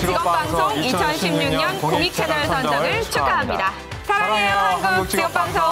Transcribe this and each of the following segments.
한국직업방송 2016년 공익채널 선정을 축하합니다. 사랑해요, 한국직업방송.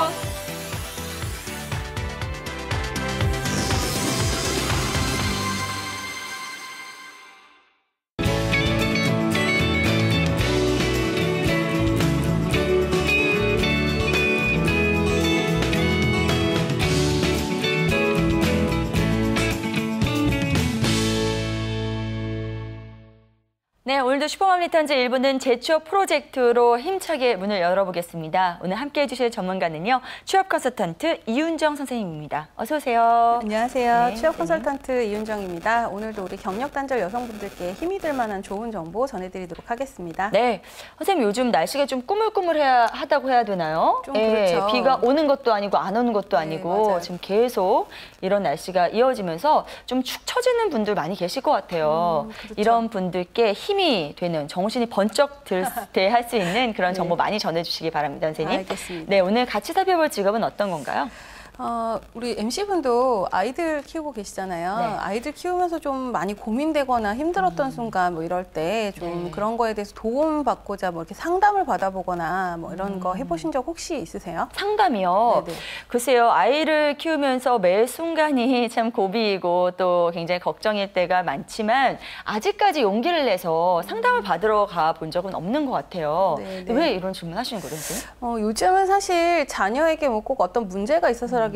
네, 오늘도 슈퍼맘 리턴즈 1부는 재취업 프로젝트로 힘차게 문을 열어보겠습니다. 오늘 함께해 주실 전문가는요, 취업 컨설턴트 이윤정 선생님입니다. 어서 오세요. 안녕하세요. 네, 취업 컨설턴트 이윤정입니다. 오늘도 우리 경력 단절 여성분들께 힘이 될 만한 좋은 정보 전해드리도록 하겠습니다. 네, 선생님 요즘 날씨가 좀 꾸물꾸물하다고 해야 되나요? 좀 네, 그렇죠. 비가 오는 것도 아니고 안 오는 것도 아니고 맞아요. 지금 계속 이런 날씨가 이어지면서 좀 축 처지는 분들 많이 계실 것 같아요. 그렇죠. 이런 분들께 힘이 되는, 정신이 번쩍 들 때 할 수 있는 그런 정보 많이 전해주시기 바랍니다, 선생님. 알겠습니다. 네, 오늘 같이 살펴볼 직업은 어떤 건가요? 우리 MC분도 아이들 키우고 계시잖아요. 네. 아이들 키우면서 좀 많이 고민되거나 힘들었던 순간 뭐 이럴 때 좀 네. 그런 거에 대해서 도움 받고자 뭐 이렇게 상담을 받아보거나 뭐 이런 거 해보신 적 혹시 있으세요? 상담이요? 네네. 글쎄요, 아이를 키우면서 매 순간이 참 고비이고 또 굉장히 걱정일 때가 많지만 아직까지 용기를 내서 상담을 받으러 가본 적은 없는 것 같아요. 네네. 왜 이런 질문 하시는 거죠, 선생님? 요즘은 사실 자녀에게 뭐 꼭 어떤 문제가 있어서라기보다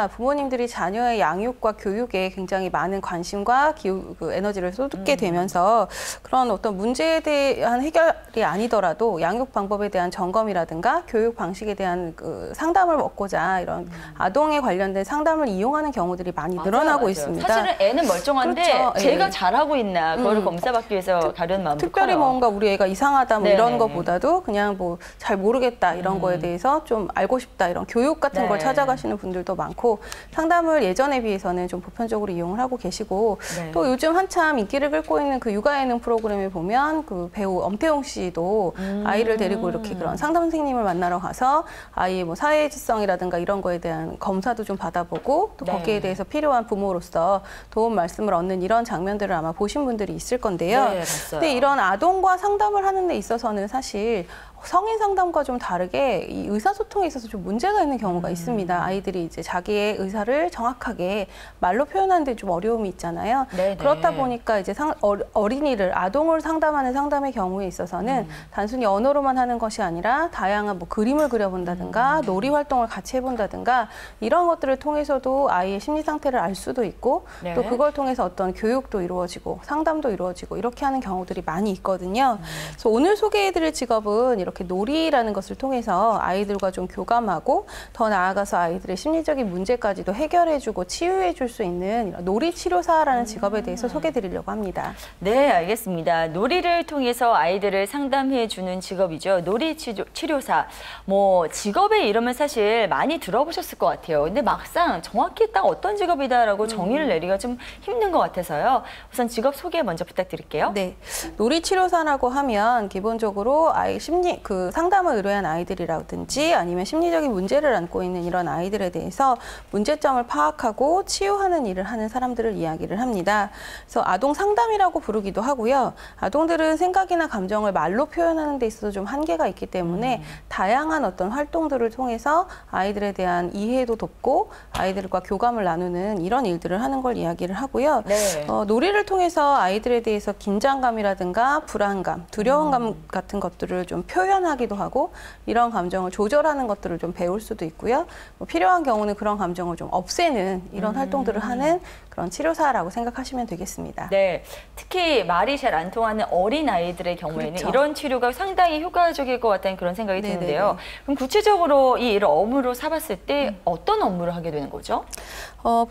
부모님들이 자녀의 양육과 교육에 굉장히 많은 관심과 그 에너지를 쏟게 되면서 그런 어떤 문제에 대한 해결이 아니더라도 양육 방법에 대한 점검이라든가 교육 방식에 대한 그 상담을 얻고자 이런 아동에 관련된 상담을 이용하는 경우들이 많이 늘어나고 맞아요. 있습니다. 사실은 애는 멀쩡한데 그렇죠. 제가 예. 잘하고 있나 그거를 검사받기 위해서 가려는 마음도 특별히 커요. 뭔가 우리 애가 이상하다 뭐 네네. 이런 것보다도 그냥 뭐 잘 모르겠다 이런 거에 대해서 좀 알고 싶다 이런 교육 같은 네. 걸 찾아가시는 분들도 많고 상담을 예전에 비해서는 좀 보편적으로 이용을 하고 계시고 네. 또 요즘 한참 인기를 끌고 있는 그 육아 예능 프로그램에 보면 그 배우 엄태웅 씨도 아이를 데리고 이렇게 그런 상담 선생님을 만나러 가서 아이의 뭐 사회지성이라든가 이런 거에 대한 검사도 좀 받아보고 또 네. 거기에 대해서 필요한 부모로서 도움 말씀을 얻는 이런 장면들을 아마 보신 분들이 있을 건데요. 네, 봤어요. 근데 이런 아동과 상담을 하는 데 있어서는 사실 성인 상담과 좀 다르게 이 의사소통에 있어서 좀 문제가 있는 경우가 있습니다. 아이들이 이제 자기의 의사를 정확하게 말로 표현하는 데 좀 어려움이 있잖아요. 네네. 그렇다 보니까 이제 어린이를 아동을 상담하는 상담의 경우에 있어서는 단순히 언어로만 하는 것이 아니라 다양한 뭐 그림을 그려본다든가 놀이 활동을 같이 해본다든가 이런 것들을 통해서도 아이의 심리 상태를 알 수도 있고 네. 또 그걸 통해서 어떤 교육도 이루어지고 상담도 이루어지고 이렇게 하는 경우들이 많이 있거든요. 그래서 오늘 소개해드릴 직업은 이렇게 놀이라는 것을 통해서 아이들과 좀 교감하고 더 나아가서 아이들의 심리적인 문제까지도 해결해주고 치유해줄 수 있는 이런 놀이치료사라는 직업에 대해서 소개해드리려고 합니다. 네, 알겠습니다. 놀이를 통해서 아이들을 상담해주는 직업이죠. 놀이치료사. 뭐 직업의 이름은 사실 많이 들어보셨을 것 같아요. 근데 막상 정확히 딱 어떤 직업이다라고 정의를 내리기가 좀 힘든 것 같아서요. 우선 직업 소개 먼저 부탁드릴게요. 네, 놀이치료사라고 하면 기본적으로 아이 그 상담을 의뢰한 아이들이라든지 아니면 심리적인 문제를 안고 있는 이런 아이들에 대해서 문제점을 파악하고 치유하는 일을 하는 사람들을 이야기를 합니다. 그래서 아동 상담이라고 부르기도 하고요. 아동들은 생각이나 감정을 말로 표현하는 데 있어서 좀 한계가 있기 때문에 다양한 어떤 활동들을 통해서 아이들에 대한 이해도 돕고 아이들과 교감을 나누는 이런 일들을 하는 걸 이야기를 하고요. 네. 놀이를 통해서 아이들에 대해서 긴장감이라든가 불안감, 두려움감 같은 것들을 좀 표현하기도 하고 이런 감정을 조절하는 것들을 좀 배울 수도 있고요. 뭐 필요한 경우는 그런 감정을 좀 없애는 이런 활동들을 하는 그런 치료사라고 생각하시면 되겠습니다. 네, 특히 말이 잘 안 통하는 어린 아이들의 경우에는 그렇죠. 이런 치료가 상당히 효과적일 것 같다는 그런 생각이 네네네. 드는데요. 그럼 구체적으로 이 일을 업무로 삼았을 때 어떤 업무를 하게 되는 거죠?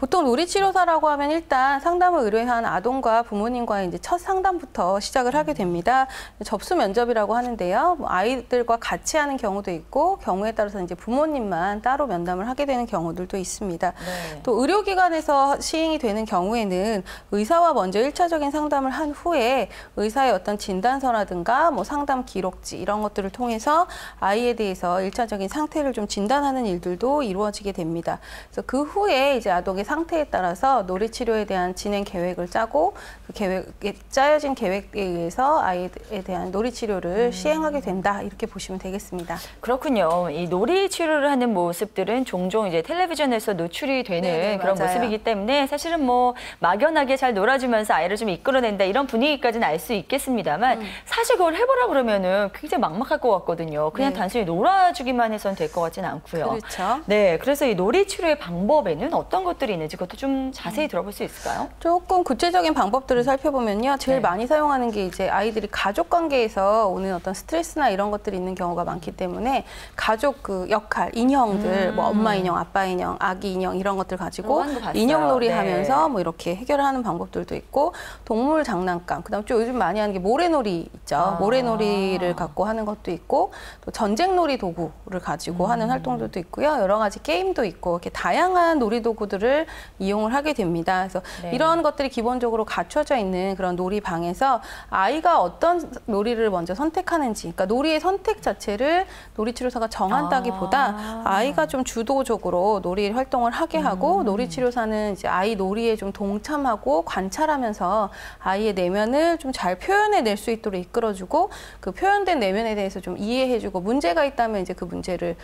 보통 놀이치료사라고 하면 일단 상담을 의뢰한 아동과 부모님과의 이제 첫 상담부터 시작을 하게 됩니다. 접수 면접이라고 하는데요. 뭐 아이들과 같이 하는 경우도 있고 경우에 따라서 이제 부모님만 따로 면담을 하게 되는 경우들도 있습니다. 네. 또 의료기관에서 시행이 되는 되는 경우에는 의사와 먼저 1차적인 상담을 한 후에 의사의 어떤 진단서라든가 뭐 상담 기록지 이런 것들을 통해서 아이에 대해서 1차적인 상태를 좀 진단하는 일들도 이루어지게 됩니다. 그래서 그 후에 이제 아동의 상태에 따라서 놀이 치료에 대한 진행 계획을 짜고 그 계획에 짜여진 계획에 의해서 아이에 대한 놀이 치료를 시행하게 된다. 이렇게 보시면 되겠습니다. 그렇군요. 이 놀이 치료를 하는 모습들은 종종 이제 텔레비전에서 노출이 되는 네네, 그런 맞아요. 모습이기 때문에 사실은 뭐 막연하게 잘 놀아주면서 아이를 좀 이끌어낸다 이런 분위기까지는 알 수 있겠습니다만 사실 그걸 해보라 그러면은 굉장히 막막할 것 같거든요. 그냥 네. 단순히 놀아주기만 해서는 될 것 같지는 않고요. 그렇죠. 네, 그래서 이 놀이 치료의 방법에는 어떤 것들이 있는지 그것도 좀 자세히 들어볼 수 있을까요? 조금 구체적인 방법들을 살펴보면요. 제일 네. 많이 사용하는 게 이제 아이들이 가족 관계에서 오는 어떤 스트레스나 이런 것들이 있는 경우가 많기 때문에 가족 그 역할, 인형들, 뭐 엄마 인형, 아빠 인형, 아기 인형 이런 것들 가지고 그런 거 봤어요. 인형놀이 네. 하면서 뭐 이렇게 해결하는 방법들도 있고 동물 장난감, 그다음 좀 요즘 많이 하는 게 모래놀이 있죠. 모래놀이를 갖고 하는 것도 있고 또 전쟁놀이 도구를 가지고 하는 활동들도 있고요. 여러 가지 게임도 있고 이렇게 다양한 놀이 도구들을 이용을 하게 됩니다. 그래서 네. 이런 것들이 기본적으로 갖춰져 있는 그런 놀이방에서 아이가 어떤 놀이를 먼저 선택하는지, 그러니까 놀이의 선택 자체를 놀이치료사가 정한다기보다 아이가 좀 주도적으로 놀이 활동을 하게 하고 놀이치료사는 이제 아이 놀이에 좀 동참하고 관찰하면서 아이의 내면을 좀 잘 표현해낼 수 있도록 이끌어주고 그 표현된 내면에 대해서 좀 이해해주고 문제가 있다면 이제 그 문제를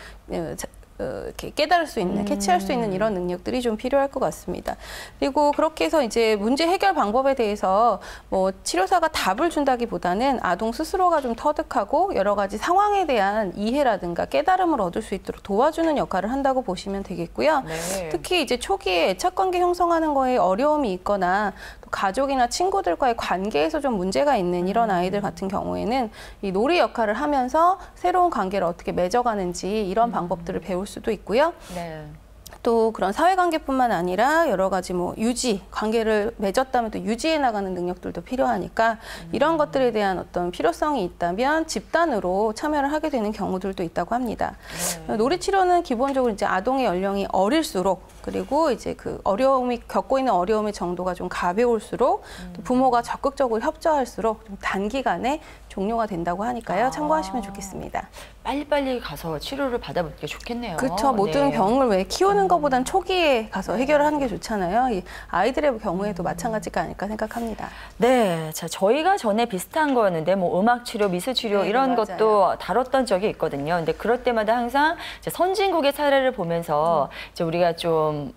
이렇게 깨달을 수 있는, 캐치할 수 있는 이런 능력들이 좀 필요할 것 같습니다. 그리고 그렇게 해서 이제 문제 해결 방법에 대해서 뭐 치료사가 답을 준다기보다는 아동 스스로가 좀 터득하고 여러 가지 상황에 대한 이해라든가 깨달음을 얻을 수 있도록 도와주는 역할을 한다고 보시면 되겠고요. 네. 특히 이제 초기에 애착관계 형성하는 거에 어려움이 있거나 또 가족이나 친구들과의 관계에서 좀 문제가 있는 이런 아이들 같은 경우에는 이 놀이 역할을 하면서 새로운 관계를 어떻게 맺어가는지 이런 방법들을 배울 수도 있고요. 네. 또 그런 사회관계뿐만 아니라 여러 가지 뭐 유지, 관계를 맺었다면 또 유지해 나가는 능력들도 필요하니까 이런 것들에 대한 어떤 필요성이 있다면 집단으로 참여를 하게 되는 경우들도 있다고 합니다. 놀이치료는 기본적으로 이제 아동의 연령이 어릴수록 그리고 이제 그 어려움이 겪고 있는 어려움의 정도가 좀 가벼울수록 또 부모가 적극적으로 협조할수록 좀 단기간에 종료가 된다고 하니까요. 참고하시면 좋겠습니다. 빨리빨리 가서 치료를 받아보는 게 좋겠네요. 그렇죠. 모든 네. 병을 왜 키우는 것보단 초기에 가서 해결을 하는 게 좋잖아요. 이 아이들의 경우에도 마찬가지가 아닐까 생각합니다. 네, 자 저희가 전에 비슷한 거였는데 뭐 음악 치료, 미술 치료 네, 이런 맞아요. 것도 다뤘던 적이 있거든요. 근데 그럴 때마다 항상 이제 선진국의 사례를 보면서 이제 우리가 좀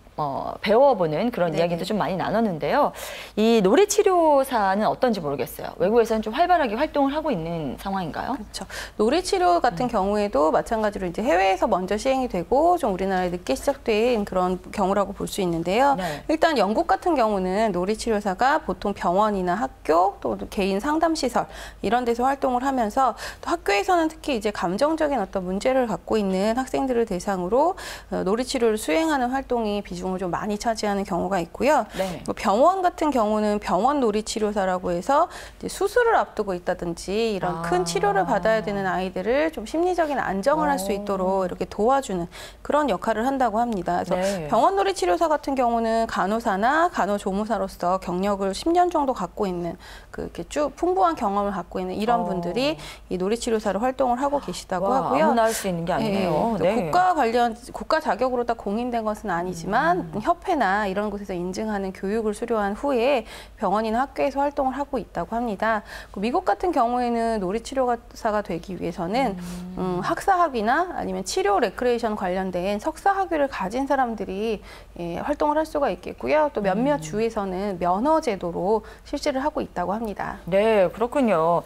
배워보는 그런 네네. 이야기도 좀 많이 나눴는데요. 이 놀이치료사는 어떤지 모르겠어요. 외국에서는 좀 활발하게 활동을 하고 있는 상황인가요? 그렇죠. 놀이치료 같은 경우에도 마찬가지로 이제 해외에서 먼저 시행이 되고 좀 우리나라에 늦게 시작된 그런 경우라고 볼 수 있는데요. 네. 일단 영국 같은 경우는 놀이치료사가 보통 병원이나 학교 또 개인 상담시설 이런 데서 활동을 하면서 또 학교에서는 특히 이제 감정적인 어떤 문제를 갖고 있는 학생들을 대상으로 놀이치료를 수행하는 활동이 비중을 좀 많이 차지하는 경우가 있고요. 네. 뭐 병원 같은 경우는 병원 놀이치료사라고 해서 이제 수술을 앞두고 있다든지 이런 큰 치료를 받아야 되는 아이들을 좀 심리적인 안정을 할 수 있도록 이렇게 도와주는 그런 역할을 한다고 합니다. 그래서 네. 병원 놀이치료사 같은 경우는 간호사나 간호조무사로서 경력을 10년 정도 갖고 있는 이렇게 쭉 풍부한 경험을 갖고 있는 이런 분들이 이 놀이치료사로 활동을 하고 계시다고 와, 하고요. 아무나 할 수 있는 게 아니네요. 네. 네. 국가 자격으로 다 공인된 것은 아니지만 협회나 이런 곳에서 인증하는 교육을 수료한 후에 병원이나 학교에서 활동을 하고 있다고 합니다. 미국 같은 경우에는 놀이치료사가 되기 위해서는 학사학위나 아니면 치료 레크레이션 관련된 석사학위를 가진 사람들이 활동을 할 수가 있겠고요. 또 몇몇 주에서는 면허 제도로 실시를 하고 있다고 합니다. 네, 그렇군요.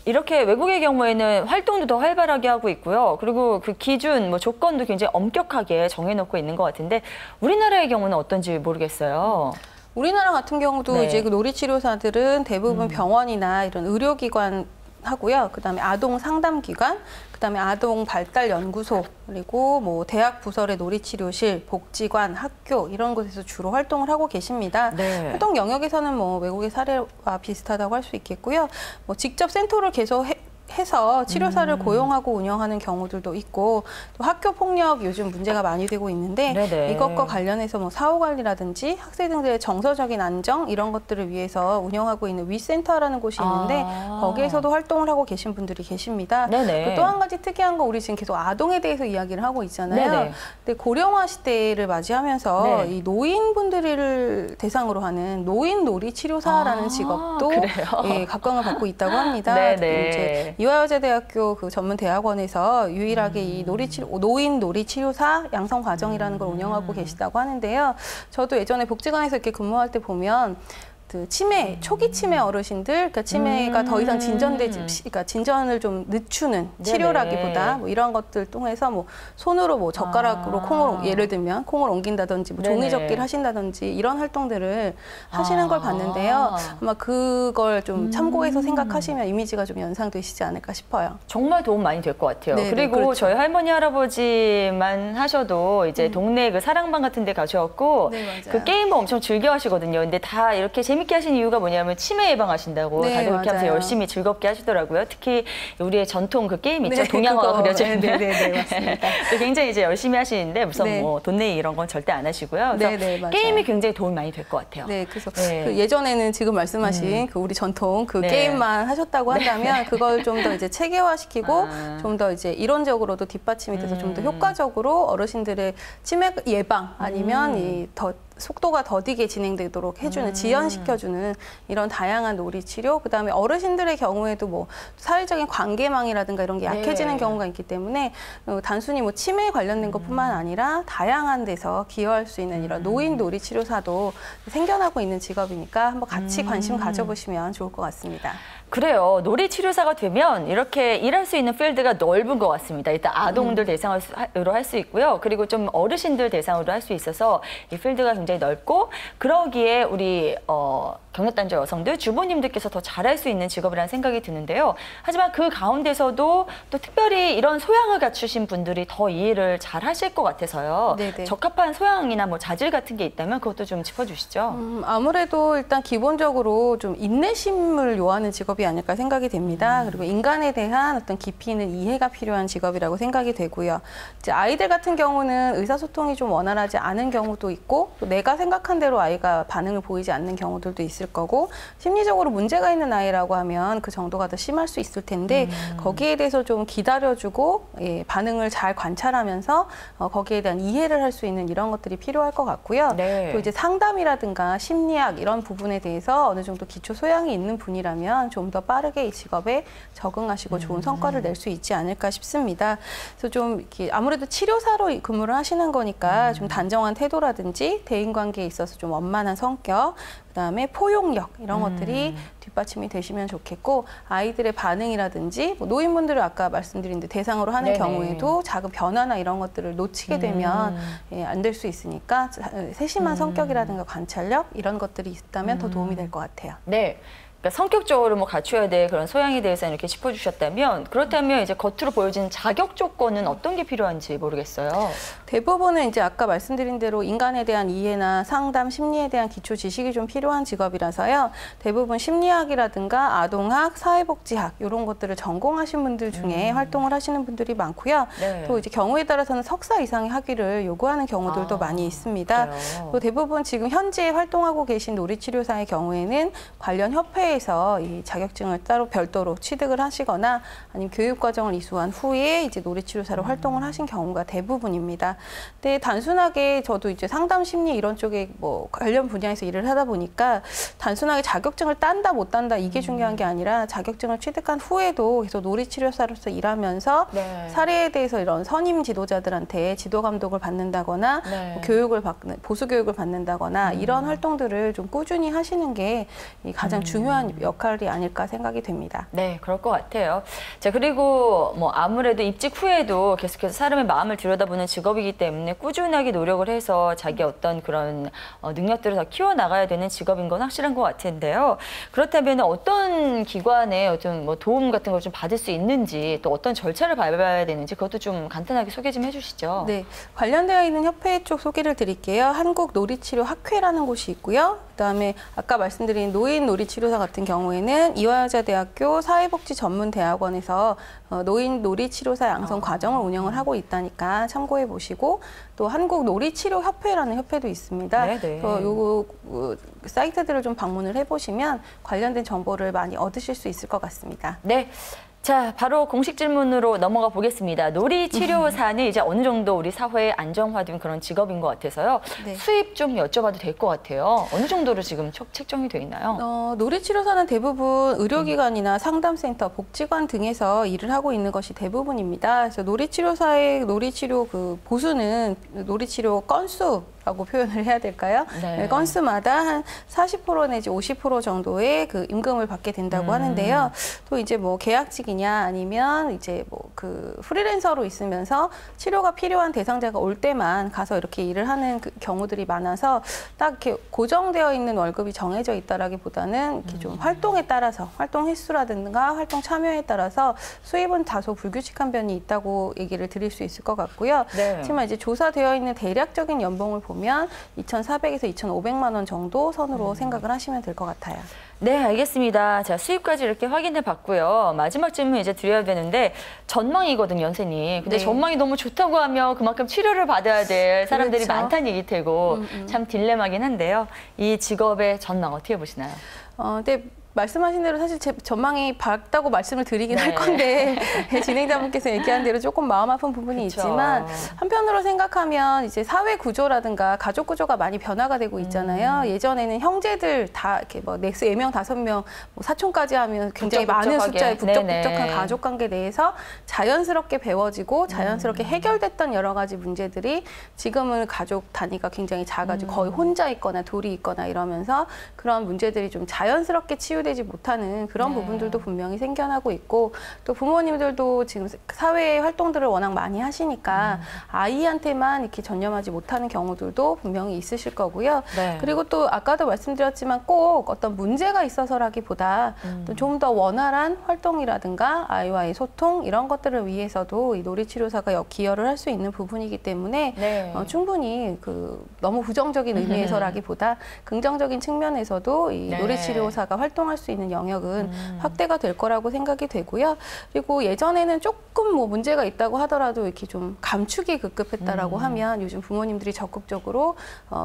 이렇게 외국의 경우에는 활동도 더 활발하게 하고 있고요. 그리고 그 기준, 뭐 조건도 굉장히 엄격하게 정해놓고 있는 것 같은데 우리나라의 경우는 어떤지 모르겠어요. 우리나라 같은 경우도 네. 이제 그 놀이치료사들은 대부분 병원이나 이런 의료기관 하고요. 그다음에 아동 상담기관, 그다음에 아동 발달 연구소, 그리고 뭐 대학 부설의 놀이치료실, 복지관, 학교 이런 곳에서 주로 활동을 하고 계십니다. 네. 활동 영역에서는 뭐 외국의 사례와 비슷하다고 할 수 있겠고요. 뭐 직접 센터를 해서 치료사를 고용하고 운영하는 경우들도 있고 또 학교 폭력 요즘 문제가 많이 되고 있는데 네네. 이것과 관련해서 뭐 사후 관리라든지 학생들의 정서적인 안정 이런 것들을 위해서 운영하고 있는 위센터라는 곳이 있는데 거기에서도 활동을 하고 계신 분들이 계십니다. 또 한 가지 특이한 거 우리 지금 계속 아동에 대해서 이야기를 하고 있잖아요. 네네. 근데 고령화 시대를 맞이하면서 네. 이 노인분들을 대상으로 하는 노인 놀이 치료사라는 직업도 예, 각광을 받고 있다고 합니다. 네네. 이제 이화여자대학교 그 전문 대학원에서 유일하게 이 노인 놀이 치료사 양성 과정이라는 걸 운영하고 계시다고 하는데요. 저도 예전에 복지관에서 이렇게 근무할 때 보면 그 치매, 초기 치매 어르신들, 그러니까 치매가 더 이상 그러니까 진전을 좀 늦추는 치료라기보다 뭐 이런 것들 통해서 뭐 손으로 뭐 젓가락으로 콩을 예를 들면 콩을 옮긴다든지 뭐 종이접기를 하신다든지 이런 활동들을 하시는 걸 봤는데요. 아마 그걸 좀 참고해서 생각하시면 이미지가 좀 연상되시지 않을까 싶어요. 정말 도움 많이 될 것 같아요. 네네, 그리고 그렇죠. 저희 할머니 할아버지만 하셔도 이제 동네 그 사랑방 같은 데 가셔갖고 네, 맞아요. 그 게임을 엄청 즐겨 하시거든요. 근데 다 이렇게 재밌게 하시는 이유가 뭐냐면 치매 예방하신다고 네, 다들 그렇게 하면서 맞아요. 열심히 즐겁게 하시더라고요. 특히 우리의 전통 그 게임 있죠. 네, 동양화가 그거. 그려져 있는. 네, 맞습니다. 굉장히 이제 열심히 하시는데 우선 네. 뭐 돈 내기 이런 건 절대 안 하시고요. 그래서 네, 맞아요. 게임이 굉장히 도움이 많이 될 것 같아요. 네, 그래서 네. 그 예전에는 지금 말씀하신 그 우리 전통 그 네. 게임만 하셨다고 한다면 그걸 좀 더 이제 체계화시키고 좀 더 이제 이론적으로도 뒷받침이 돼서 좀 더 효과적으로 어르신들의 치매 예방 아니면 이 더 속도가 더디게 진행되도록 해주는 지연시켜주는 이런 다양한 놀이 치료 그다음에 어르신들의 경우에도 뭐 사회적인 관계망이라든가 이런 게 약해지는 네. 경우가 있기 때문에 단순히 뭐 치매에 관련된 것뿐만 아니라 다양한 데서 기여할 수 있는 이런 노인 놀이 치료사도 생겨나고 있는 직업이니까 한번 같이 관심 가져보시면 좋을 것 같습니다. 그래요. 놀이치료사가 되면 이렇게 일할 수 있는 필드가 넓은 것 같습니다. 일단 아동들 대상으로 할 수 있고요. 그리고 좀 어르신들 대상으로 할 수 있어서 이 필드가 굉장히 넓고 그러기에 우리 경력단절 여성들, 주부님들께서 더 잘할 수 있는 직업이라는 생각이 드는데요. 하지만 그 가운데서도 또 특별히 이런 소양을 갖추신 분들이 더 이 일을 잘 하실 것 같아서요. 네네. 적합한 소양이나 뭐 자질 같은 게 있다면 그것도 좀 짚어주시죠. 아무래도 일단 기본적으로 좀 인내심을 요하는 직업이 아닐까 생각이 됩니다. 그리고 인간에 대한 어떤 깊이 있는 이해가 필요한 직업이라고 생각이 되고요. 이제 아이들 같은 경우는 의사소통이 좀 원활하지 않은 경우도 있고 또 내가 생각한 대로 아이가 반응을 보이지 않는 경우들도 있을 거고 심리적으로 문제가 있는 아이라고 하면 그 정도가 더 심할 수 있을 텐데 거기에 대해서 좀 기다려주고 예, 반응을 잘 관찰하면서 거기에 대한 이해를 할 수 있는 이런 것들이 필요할 것 같고요. 네. 또 이제 상담이라든가 심리학 이런 부분에 대해서 어느 정도 기초 소양이 있는 분이라면 좀 더 빠르게 이 직업에 적응하시고 좋은 성과를 낼 수 있지 않을까 싶습니다. 그래서 좀 이렇게 아무래도 치료사로 근무를 하시는 거니까 좀 단정한 태도라든지 대인관계에 있어서 좀 원만한 성격, 그다음에 포용력 이런 것들이 뒷받침이 되시면 좋겠고 아이들의 반응이라든지 뭐 노인분들을 아까 말씀드린 대상으로 하는 네네. 경우에도 작은 변화나 이런 것들을 놓치게 되면 예, 안 될 수 있으니까 세심한 성격이라든가 관찰력 이런 것들이 있다면 더 도움이 될 것 같아요. 네. 그러니까 성격적으로 뭐 갖춰야 될 그런 소양에 대해서 이렇게 짚어주셨다면 그렇다면 이제 겉으로 보여지는 자격 조건은 어떤 게 필요한지 모르겠어요. 대부분은 이제 아까 말씀드린 대로 인간에 대한 이해나 상담, 심리에 대한 기초 지식이 좀 필요한 직업이라서요. 대부분 심리학이라든가 아동학, 사회복지학 이런 것들을 전공하신 분들 중에 활동을 하시는 분들이 많고요. 네. 또 이제 경우에 따라서는 석사 이상의 학위를 요구하는 경우들도 많이 있습니다. 그래요. 또 대부분 지금 현재 활동하고 계신 놀이치료사의 경우에는 관련 협회에서 이 자격증을 따로 별도로 취득을 하시거나 아니면 교육과정을 이수한 후에 이제 놀이치료사로 활동을 하신 경우가 대부분입니다. 근데 단순하게 저도 이제 상담 심리 이런 쪽에 뭐 관련 분야에서 일을 하다 보니까 단순하게 자격증을 딴다 못 딴다 이게 중요한 게 아니라 자격증을 취득한 후에도 계속 놀이치료사로서 일하면서 네. 사례에 대해서 이런 선임 지도자들한테 지도 감독을 받는다거나 네. 뭐 교육을 받는 보수 교육을 받는다거나 이런 활동들을 좀 꾸준히 하시는 게 가장 중요한 역할이 아닐까 생각이 됩니다. 네, 그럴 것 같아요. 자, 그리고 뭐 아무래도 입직 후에도 계속해서 사람의 마음을 들여다보는 직업이기 때문에 꾸준하게 노력을 해서 자기 어떤 그런 능력들을 더 키워나가야 되는 직업인 건 확실한 것 같은데요. 그렇다면 어떤 기관에 어떤 뭐 도움 같은 걸 좀 받을 수 있는지 또 어떤 절차를 밟아야 되는지 그것도 좀 간단하게 소개 좀 해주시죠. 네, 관련되어 있는 협회 쪽 소개를 드릴게요. 한국놀이치료학회라는 곳이 있고요. 그다음에 아까 말씀드린 노인 놀이치료사 같은 경우에는 이화여자대학교 사회복지전문대학원에서 노인 놀이치료사 양성 과정을 운영을 하고 있다니까 참고해 보시고, 또 한국놀이치료협회라는 협회도 있습니다. 네네. 요 사이트들을 좀 방문을 해보시면 관련된 정보를 많이 얻으실 수 있을 것 같습니다. 네. 자, 바로 공식 질문으로 넘어가 보겠습니다. 놀이치료사는 이제 어느 정도 우리 사회에 안정화된 그런 직업인 것 같아서요. 네. 수입 좀 여쭤봐도 될 것 같아요. 어느 정도로 지금 책정이 돼 있나요? 놀이치료사는 대부분 의료기관이나 상담센터, 복지관 등에서 일을 하고 있는 것이 대부분입니다. 그래서 놀이치료사의 놀이치료 그 보수는 놀이치료 건수라고 표현을 해야 될까요? 네. 건수마다 한 40% 내지 50% 정도의 그 임금을 받게 된다고 하는데요. 또 이제 뭐 계약직이냐 아니면 이제 뭐 그 프리랜서로 있으면서 치료가 필요한 대상자가 올 때만 가서 이렇게 일을 하는 그 경우들이 많아서 딱 이렇게 고정되어 있는 월급이 정해져 있다라기보다는 이렇게 좀 활동에 따라서 활동 횟수라든가 활동 참여에 따라서 수입은 다소 불규칙한 면이 있다고 얘기를 드릴 수 있을 것 같고요. 네. 하지만 이제 조사되어 있는 대략적인 연봉을 보면 2,400에서 2,500만 원 정도 선으로 생각을 하시면 될 것 같아요. 네, 알겠습니다. 자, 수입까지 이렇게 확인해 봤고요. 마지막 질문 이제 드려야 되는데 전망이거든요, 선생님. 근데 네. 전망이 너무 좋다고 하면 그만큼 치료를 받아야 될 사람들이 그렇죠. 많다는 얘기 테고 참 딜레마긴 한데요. 이 직업의 전망 어떻게 보시나요? 근데 말씀하신 대로 사실 제 전망이 밝다고 말씀을 드리긴 네. 할 건데 진행자분께서 얘기한 대로 조금 마음 아픈 부분이 그쵸. 있지만 한편으로 생각하면 이제 사회 구조라든가 가족 구조가 많이 변화가 되고 있잖아요. 예전에는 형제들 다 이렇게 뭐 넥스 4명, 5명, 뭐 사촌까지 하면 굉장히 많은 북적북적하게. 숫자의 북적북적한 네네. 가족 관계 내에서 자연스럽게 배워지고 자연스럽게 해결됐던 여러 가지 문제들이 지금은 가족 단위가 굉장히 작아지고 거의 혼자 있거나 둘이 있거나 이러면서 그런 문제들이 좀 자연스럽게 치유되지 못하는 그런 네. 부분들도 분명히 생겨나고 있고, 또 부모님들도 지금 사회 활동들을 워낙 많이 하시니까 아이한테만 이렇게 전념하지 못하는 경우들도 분명히 있으실 거고요. 네. 그리고 또 아까도 말씀드렸지만 꼭 어떤 문제가 있어서라기보다 좀 더 원활한 활동이라든가 아이와의 소통 이런 것들을 위해서도 이 놀이치료사가 기여를 할 수 있는 부분이기 때문에 네. 충분히 너무 부정적인 의미에서라기보다 긍정적인 측면에서도 이 네. 놀이치료사가 활동할 수 있는 영역은 확대가 될 거라고 생각이 되고요. 그리고 예전에는 조금 뭐 문제가 있다고 하더라도 이렇게 좀 감추기 급급했다라고 하면 요즘 부모님들이 적극적으로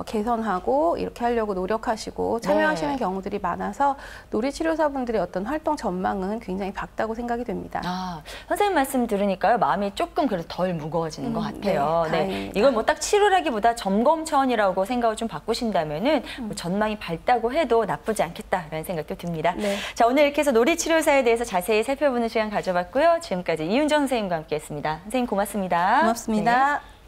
개선하고 이렇게 하려고 노력하시고 참여하시는 네. 경우들이 많아서 놀이치료사분들의 어떤 활동 전망은 굉장히 밝다고 생각이 됩니다. 아, 선생님 말씀 들으니까요. 마음이 조금 그래도 덜 무거워지는 것 같아요. 네, 다행입니다. 이걸 뭐 딱 치료라기보다 점검 차원이라고 생각을 좀 바꾸신다면은 뭐 전망이 밝다고 해도 나쁘지 않겠다라는 생각도 듭니다. 네. 자, 오늘 이렇게 해서 놀이치료사에 대해서 자세히 살펴보는 시간 가져봤고요. 지금까지 이윤정 선생님과 함께했습니다. 선생님 고맙습니다. 고맙습니다. 네.